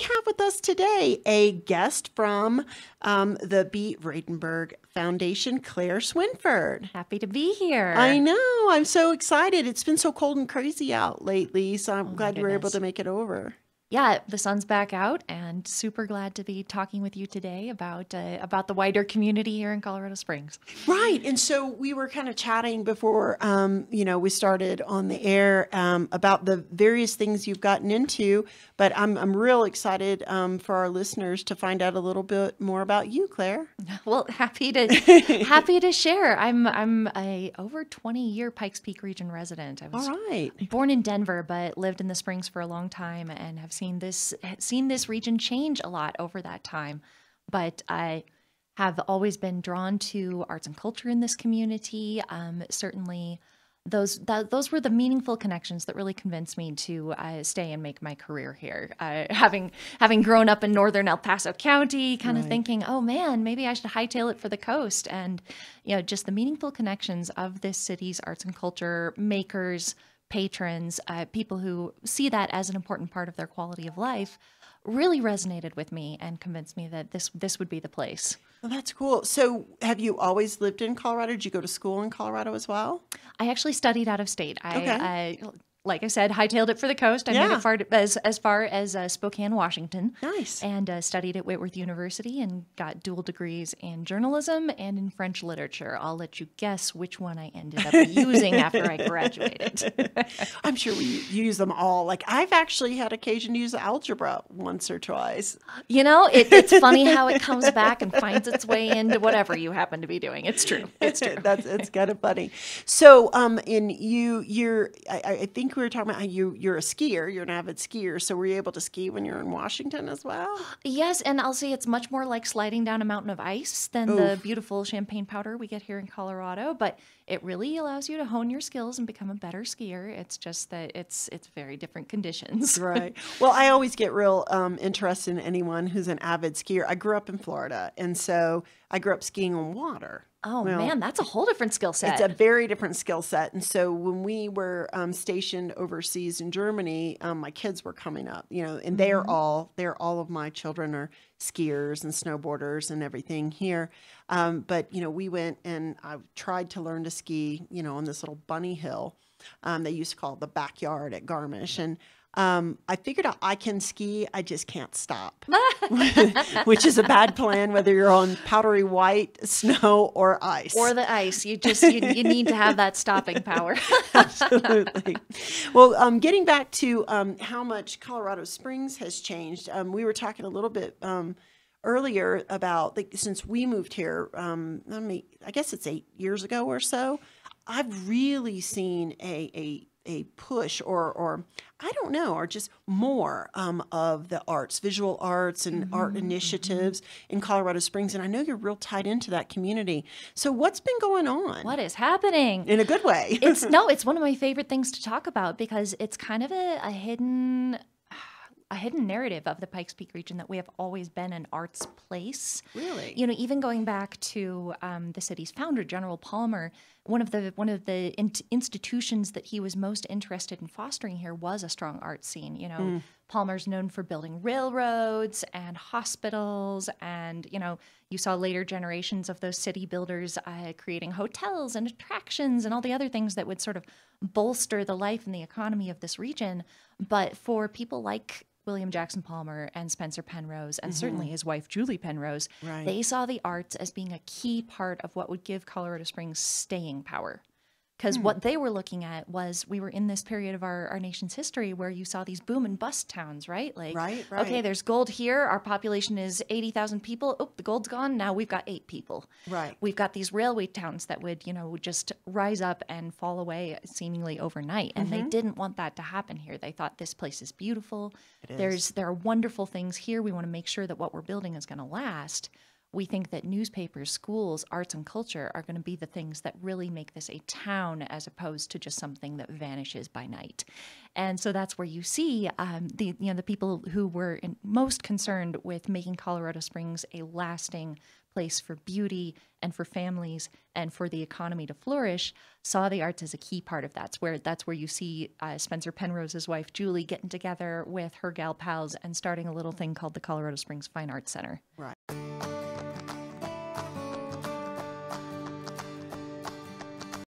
have with us today a guest from the Beevradenburg Foundation, Claire Swinford. Happy to be here. I know. I'm so excited. It's been so cold and crazy out lately, so I'm glad you were able to make it over. Yeah, the sun's back out, and super glad to be talking with you today about the wider community here in Colorado Springs. Right, and so we were kind of chatting before, we started on the air about the various things you've gotten into. But I'm real excited for our listeners to find out a little bit more about you, Claire. Well, happy to share. I'm a over 20-year Pikes Peak Region resident. I was born in Denver, but lived in the Springs for a long time, and have seen this region change a lot over that time. But I have always been drawn to arts and culture in this community. Certainly, those were the meaningful connections that really convinced me to stay and make my career here. Having grown up in northern El Paso County, kind of thinking, oh man, maybe I should hightail it for the coast. And just the meaningful connections of this city's arts and culture makers, patrons, people who see that as an important part of their quality of life, really resonated with me and convinced me that this would be the place. Well, that's cool. So have you always lived in Colorado? Did you go to school in Colorado as well? I actually studied out of state. I like I said, hightailed it for the coast. I made it as far as Spokane, Washington. Nice. And studied at Whitworth University and got dual degrees in journalism and in French literature. I'll let you guess which one I ended up using after I graduated. I'm sure we use them all. Like, I've actually had occasion to use algebra once or twice. It's funny how it comes back and finds its way into whatever you happen to be doing. It's true. It's true. It's kind of funny. So, I think we were talking about how you're a skier. You're an avid skier. So were you able to ski when you're in Washington as well? Yes, and I'll say it's much more like sliding down a mountain of ice than the beautiful champagne powder we get here in Colorado. But it really allows you to hone your skills and become a better skier. It's just that it's very different conditions. Right. Well, I always get real interested in anyone who's an avid skier. I grew up in Florida, and so I grew up skiing on water. Oh, man, that's a whole different skill set. It's a very different skill set. And so when we were stationed overseas in Germany, my kids were coming up, and they're all of my children are skiers and snowboarders and everything here. But, we went and I tried to learn to ski, on this little bunny hill they used to call it the backyard at Garmisch. And I figured out I can ski, I just can't stop, which is a bad plan, whether you're on powdery white, snow, or ice. Or the ice. You need to have that stopping power. Absolutely. Well, getting back to how much Colorado Springs has changed, we were talking a little bit earlier about, since we moved here, I guess it's 8 years ago or so, I've really seen a push or I don't know, or just more of the arts, visual arts and art initiatives in Colorado Springs. And I know you're real tied into that community. So what's been going on? What is happening? In a good way. It's one of my favorite things to talk about because it's kind of a hidden narrative of the Pikes Peak region that we have always been an arts place. Really? Even going back to the city's founder, General Palmer, one of the institutions that he was most interested in fostering here was a strong art scene. Palmer's known for building railroads and hospitals, and you saw later generations of those city builders creating hotels and attractions and all the other things that would sort of bolster the life and the economy of this region. But for people like William Jackson Palmer and Spencer Penrose, and certainly his wife, Julie Penrose, they saw the arts as being a key part of what would give Colorado Springs staying power. Because what they were looking at was, we were in this period of our nation's history where you saw these boom and bust towns, right? Like, okay, there's gold here. Our population is 80,000 people. Oh, the gold's gone. Now we've got 8 people. Right. We've got these railway towns that would, just rise up and fall away seemingly overnight. And they didn't want that to happen here. They thought this place is beautiful. There are wonderful things here. We want to make sure that what we're building is going to last. we think that newspapers, schools, arts, and culture are going to be the things that really make this a town as opposed to just something that vanishes by night. And so that's where you see the people who were most concerned with making Colorado Springs a lasting place for beauty and for families and for the economy to flourish, saw the arts as a key part of that. That's where you see Spencer Penrose's wife, Julie, getting together with her gal pals and starting a little thing called the Colorado Springs Fine Arts Center. Right.